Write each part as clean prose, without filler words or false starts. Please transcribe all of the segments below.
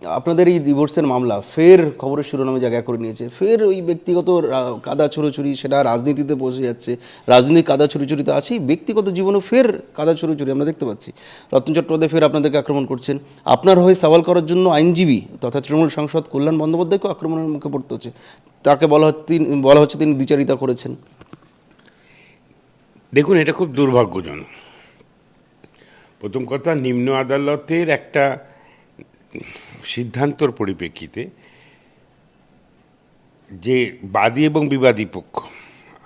আপনাদের এই ডিভোর্সের মামলা ফের খবরের শিরোনামে জায়গা করে নিয়েছে, ফের ওই ব্যক্তিগত কাদা ছুড়োছুড়ি, সেটা রাজনীতিতে বসে যাচ্ছে, রাজনীতির কাদা ছুড়োছুড়ি তো আছেই, ব্যক্তিগত জীবনেও ফের কাদা ছুড়োছুড়ি আমরা দেখতে পাচ্ছি। রতন চট্টোপাধ্যায় ফের আপনাদেরকে আক্রমণ করছেন, আপনার হয়ে সওয়াল করার জন্য আইনজীবী তথা তৃণমূল সাংসদ কল্যাণ বন্দ্যোপাধ্যায়কেও আক্রমণের মুখে পড়তে হচ্ছে, তাকে বলা হচ্ছে তিনি দ্বিচারিতা করেছেন। দেখুন, এটা খুব দুর্ভাগ্যজনক। প্রথম কথা, নিম্ন আদালতের একটা সিদ্ধান্তর পরিপ্রেক্ষিতে যে বাদী এবং বিবাদী পক্ষ,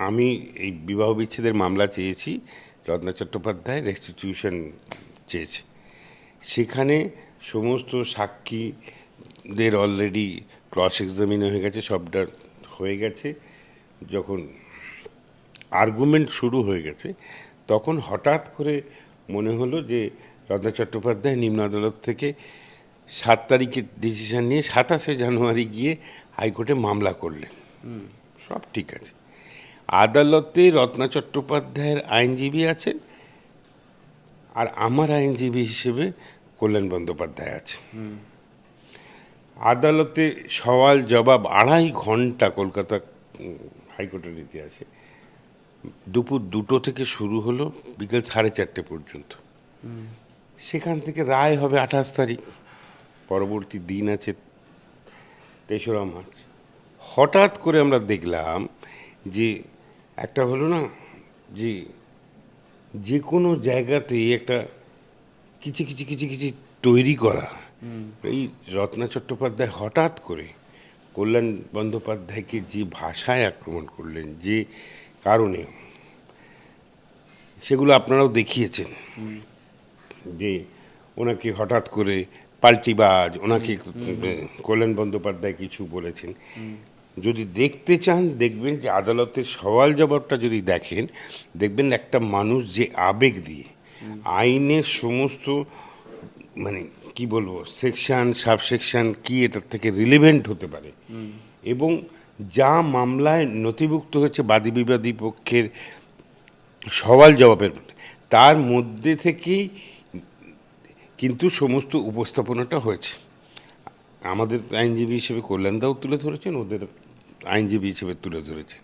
আমি এই বিবাহ বিচ্ছেদের মামলা চেয়েছি, রত্না চট্টোপাধ্যায় রেস্টিটিউশন চেয়েছে, সেখানে সমস্ত সাক্ষীদের অলরেডি ক্রস এক্সামিন হয়ে গেছে, সবটা হয়ে গেছে। যখন আর্গুমেন্ট শুরু হয়ে গেছে তখন হঠাৎ করে মনে হলো যে রত্না চট্টোপাধ্যায় নিম্ন আদালত থেকে 7 তারিখের ডিসিশন নিয়ে 27শে জানুয়ারি গিয়ে হাইকোর্টে মামলা করলেন। সব ঠিক আছে, আদালতে রত্না চট্টোপাধ্যায়ের আইনজীবী আছেন আর আমার আইনজীবী হিসেবে কল্যাণ বন্দ্যোপাধ্যায় আছে। আদালতে সওয়াল জবাব 2.5 ঘন্টা কলকাতা হাইকোর্টের ইতিহাসে। দুপুর 2টো থেকে শুরু হলো, বিকেল 4:30 পর্যন্ত। সেখান থেকে রায় হবে 28 তারিখ, পরবর্তী দিন আছে 3রা মার্চ। হঠাৎ করে আমরা দেখলাম যে একটা হলো না, যে যে কোনো জায়গাতেই একটা কিছু তৈরি করা। এই রত্না চট্টোপাধ্যায় হঠাৎ করে কল্যাণ বন্দ্যোপাধ্যায়কে যে ভাষায় আক্রমণ করলেন, যে কারণে, সেগুলো আপনারাও দেখিয়েছেন, যে ওনাকে হঠাৎ করে পাল্টিবাজ, ওনাকে কল্যাণ বন্দ্যোপাধ্যায় কিছু বলেছেন। যদি দেখতে চান দেখবেন যে আদালতের সওয়াল জবাবটা যদি দেখেন, দেখবেন একটা মানুষ যে আবেগ দিয়ে আইনের সমস্ত মানে কি বলবো সেকশন সাবসেকশন কি এটার থেকে রিলেভেন্ট হতে পারে, এবং যা মামলায় নথিভুক্ত হয়েছে বাদী বিবাদী পক্ষের সওয়াল জবাবের, তার মধ্যে থেকেই কিন্তু সমস্ত উপস্থাপনাটা হয়েছে। আমাদের আইনজীবী হিসেবে কল্যাণদাও তুলে ধরেছেন, ওদের আইনজীবী হিসেবে তুলে ধরেছেন।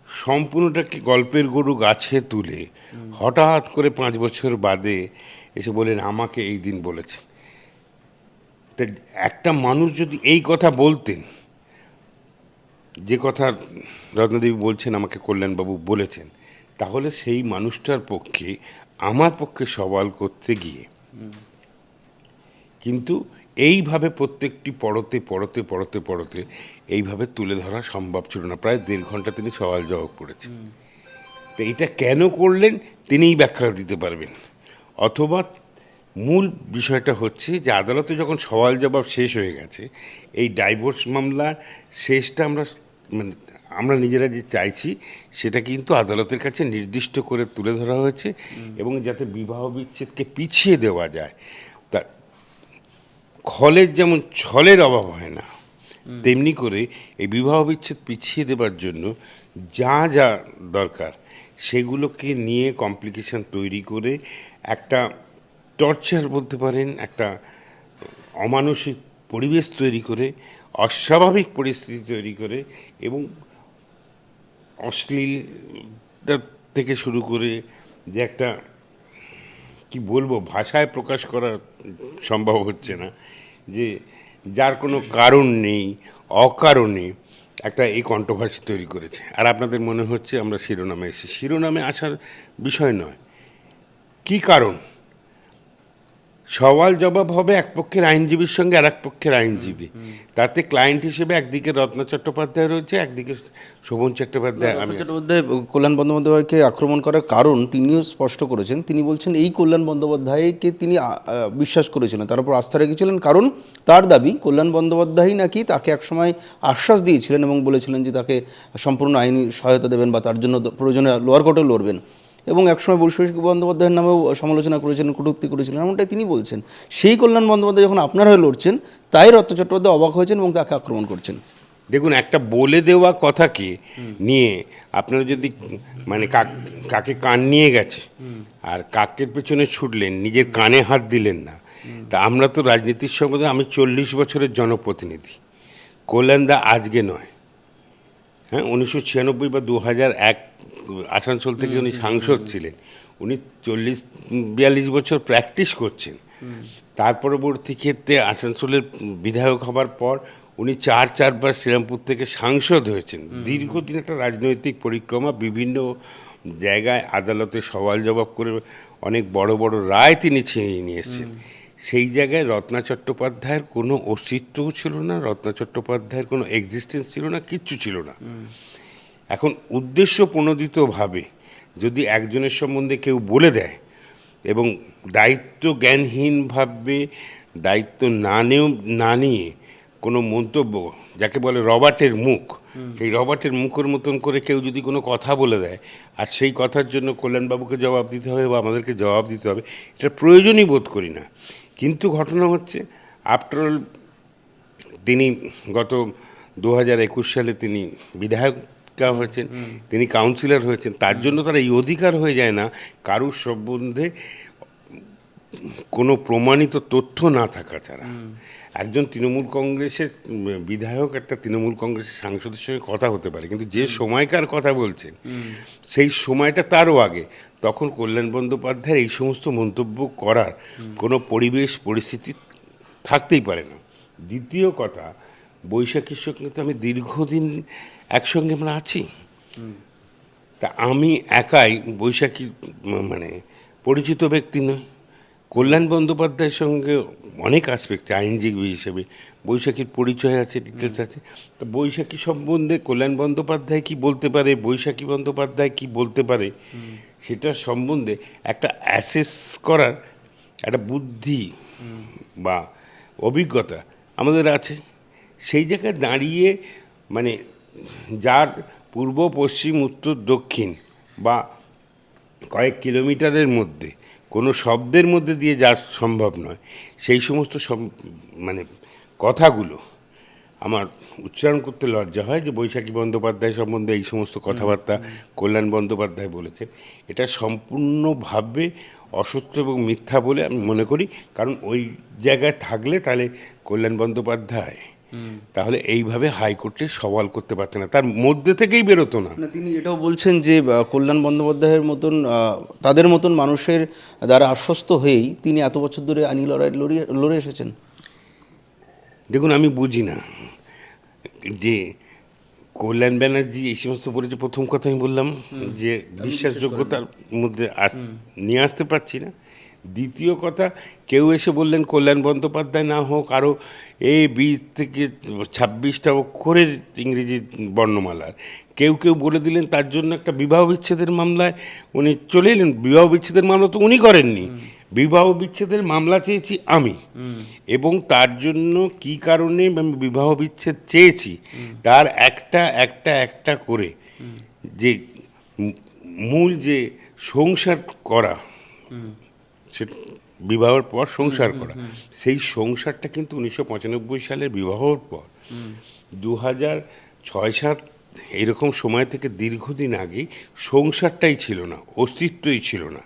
সম্পূর্ণটাকে গল্পের গরু গাছে তুলে হঠাৎ করে 5 বছর বাদে এসে বলেন আমাকে এই দিন বলেছেন। তা একটা মানুষ যদি এই কথা বলতেন, যে কথা রত্নাদেবী বলছেন আমাকে কল্যাণবাবু বলেছেন, তাহলে সেই মানুষটার পক্ষে আমার পক্ষে সওয়াল করতে গিয়ে কিন্তু এইভাবে প্রত্যেকটি পড়তে এইভাবে তুলে ধরা সম্ভব ছিল না। প্রায় 1.5 ঘন্টা তিনি সওয়াল জবাব করেছেন। তো এটা কেন করলেন তিনিই ব্যাখ্যা দিতে পারবেন। অথবা মূল বিষয়টা হচ্ছে যে আদালতে যখন সওয়াল জবাব শেষ হয়ে গেছে, এই ডাইভোর্স মামলার শেষটা আমরা নিজেরা যে চাইছি সেটা কিন্তু আদালতের কাছে নির্দিষ্ট করে তুলে ধরা হয়েছে, এবং যাতে বিবাহ বিচ্ছেদকে পিছিয়ে দেওয়া যায়। তা খলের যেমন ছলের অভাব হয় না, তেমনি করে এই বিবাহ বিচ্ছেদ পিছিয়ে দেবার জন্য যা যা দরকার সেগুলোকে নিয়ে কমপ্লিকেশন তৈরি করে একটা টর্চার বলতে পারেন, একটা অমানসিক পরিবেশ তৈরি করে, অস্বাভাবিক পরিস্থিতি তৈরি করে, এবং অশ্লীলতা থেকে শুরু করে যে একটা কি বলবো ভাষায় প্রকাশ করা সম্ভব হচ্ছে না, যে যার কোনো কারণ নেই, অকারণে একটা এই কন্ট্রোভার্সি তৈরি করেছে। আর আপনাদের মনে হচ্ছে আমরা শিরোনামে এসেছি, শিরোনামে আসার বিষয় নয়। কি কারণ? সওয়াল জবাব হবে এক পক্ষের আইনজীবীর সঙ্গে আর এক পক্ষের আইনজীবী, তাতে ক্লায়েন্ট হিসেবে একদিকে রত্না চট্টোপাধ্যায় রয়েছে, একদিকে শোভন চট্টোপাধ্যায়। রতন চট্টোপাধ্যায় কল্যাণ বন্দ্যোপাধ্যায়কে আক্রমণ করার কারণ তিনিও স্পষ্ট করেছেন। তিনি বলছেন এই কল্যাণ বন্দ্যোপাধ্যায়কে তিনি বিশ্বাস করেছিলেন, তার উপর আস্থা রেখেছিলেন, কারণ তার দাবি কল্যাণ বন্দ্যোপাধ্যায় নাকি তাকে একসময় আশ্বাস দিয়েছিলেন এবং বলেছিলেন যে তাকে সম্পূর্ণ আইনি সহায়তা দেবেন বা তার জন্য প্রয়োজনে লোয়ার কোর্টেও লড়বেন, এবং একসময় বৈশ্বয়িক বন্দ্যোপাধ্যায়ের নামেও সমালোচনা করেছিলেন, কটূক্তি করেছিলেন, এমনটাই তিনি বলছেন। সেই কল্যাণ বন্দ্যোপাধ্যায় যখন আপনার হয়ে লড়ছেন, তাই রত্ন চট্টোপাধ্যায় অবাক হয়েছেন এবং তাকে আক্রমণ করছেন। দেখুন, একটা বলে দেওয়া কথাকে নিয়ে আপনারা যদি কাকে কান নিয়ে গেছে আর কাকের পেছনে ছুটলেন, নিজের কানে হাত দিলেন না, তা আমরা তো রাজনীতির সম্বন্ধে, আমি 40 বছরের জনপ্রতিনিধি, কল্যাণদা আজকে নয়, হ্যাঁ 1996 বা 2001 আসানসোল থেকে উনি সাংসদ ছিলেন, উনি 40-42 বছর প্র্যাকটিস করছেন। তার পরবর্তী ক্ষেত্রে আসানসোলের বিধায়ক হবার পর উনি চারবার শ্রীরামপুর থেকে সাংসদ হয়েছেন। দীর্ঘদিন একটা রাজনৈতিক পরিক্রমা, বিভিন্ন জায়গায় আদালতে সওয়াল জবাব করে অনেক বড় বড় রায় তিনি ছিনিয়ে নিয়ে এসেছেন। সেই জায়গায় রত্না চট্টোপাধ্যায়ের কোনো অস্তিত্বও ছিল না, রত্না চট্টোপাধ্যায়ের কোনো এক্সিস্টেন্স ছিল না, কিচ্ছু ছিল না। এখন উদ্দেশ্য প্রণোদিতভাবে যদি একজনের সম্বন্ধে কেউ বলে দেয় এবং দায়িত্ব জ্ঞানহীনভাবে, দায়িত্ব না নিয়ে কোনো মন্তব্য, যাকে বলে রবার্টের মুখ, সেই রবার্টের মুখের মতন করে কেউ যদি কোনো কথা বলে দেয় আর সেই কথার জন্য কল্যাণবাবুকে জবাব দিতে হবে বা আমাদেরকে জবাব দিতে হবে, এটা প্রয়োজনই বোধ করি না। কিন্তু ঘটনা হচ্ছে, আফটারঅল তিনি গত 2021 সালে তিনি বিধায়ক হয়েছেন, তিনি কাউন্সিলর হয়েছেন, তার জন্য তার এই অধিকার হয়ে যায় না কারুর সম্বন্ধে কোনো প্রমাণিত তথ্য না থাকা ছাড়া। একজন তৃণমূল কংগ্রেসের বিধায়ক একটা তৃণমূল কংগ্রেসের সাংসদের সঙ্গে কথা হতে পারে, কিন্তু যে সময়কার কথা বলছেন সেই সময়টা তারও আগে, তখন কল্যাণ বন্দ্যোপাধ্যায়ের এই সমস্ত মন্তব্য করার কোনো পরিবেশ পরিস্থিতি থাকতেই পারে না। দ্বিতীয় কথা, বৈশাখীর সঙ্গে তো আমি দীর্ঘদিন একসঙ্গে আমরা আছি, তা আমি একাই বৈশাখী মানে পরিচিত ব্যক্তি নই। কল্যাণ বন্দ্যোপাধ্যায়ের সঙ্গে অনেক আসপেক্টে আইনজীবী হিসেবে বৈশাখীর পরিচয় আছে, ডিটেলস আছে। তো বৈশাখী সম্বন্ধে কল্যাণ বন্দ্যোপাধ্যায় কি বলতে পারে, বৈশাখী বন্দ্যোপাধ্যায় কি বলতে পারে, সেটা সম্বন্ধে একটা অ্যাসেস করার একটা বুদ্ধি বা অভিজ্ঞতা আমাদের আছে। সেই জায়গায় দাঁড়িয়ে মানে যার পূর্ব পশ্চিম উত্তর দক্ষিণ বা কয়েক কিলোমিটারের মধ্যে কোনো শব্দের মধ্যে দিয়ে যা সম্ভব নয়, সেই সমস্ত মানে কথাগুলো আমার উচ্চারণ করতে লজ্জা হয় যে বৈশাখী বন্দ্যোপাধ্যায় সম্বন্ধে এই সমস্ত কথাবার্তা কল্যাণ বন্দ্যোপাধ্যায় বলেছেন। এটা সম্পূর্ণভাবে অসত্য এবং মিথ্যা বলে আমি মনে করি। কারণ ওই জায়গায় থাকলে তাহলে কল্যাণ বন্দ্যোপাধ্যায় তাহলে এইভাবে হাইকোর্টে সওয়াল করতে পারতেন না, তার মধ্যে থেকেই বেরোতো না। তিনি এটাও বলছেন যে কল্যাণ বন্দ্যোপাধ্যায়ের মতন তাদের মতন মানুষের দ্বারা আশ্বস্ত হয়েই তিনি এত বছর ধরে আইনি লড়াই লড়ে এসেছেন। দেখুন, আমি বুঝি না যে কল্যাণ ব্যানার্জি এই সমস্ত বলেছে। প্রথম কথা আমি বললাম যে বিশ্বাসযোগ্যতার মধ্যে নিয়ে আসতে পারছি না। দ্বিতীয় কথা, কেউ এসে বললেন কল্যাণ বন্দ্যোপাধ্যায় না হোক, আরও বি থেকে 26টা অক্ষরের ইংরেজি বর্ণমালার কেউ বলে দিলেন, তার জন্য একটা বিবাহ বিচ্ছেদের মামলায় উনি চলে এলেন। বিবাহ বিচ্ছেদের মামলা তো উনি করেননি, বিবাহ বিচ্ছেদের মামলা চেয়েছি আমি, এবং তার জন্য কি কারণে আমি বিবাহ বিচ্ছেদ চেয়েছি তার একটা করে যে মূল যে সংসার করা, সে বিবাহের পর সংসার করা, সেই সংসারটা কিন্তু 1995 সালের বিবাহর পর 2006-07 এইরকম সময় থেকে দীর্ঘদিন আগেই সংসারটাই ছিল না, অস্তিত্বই ছিল না।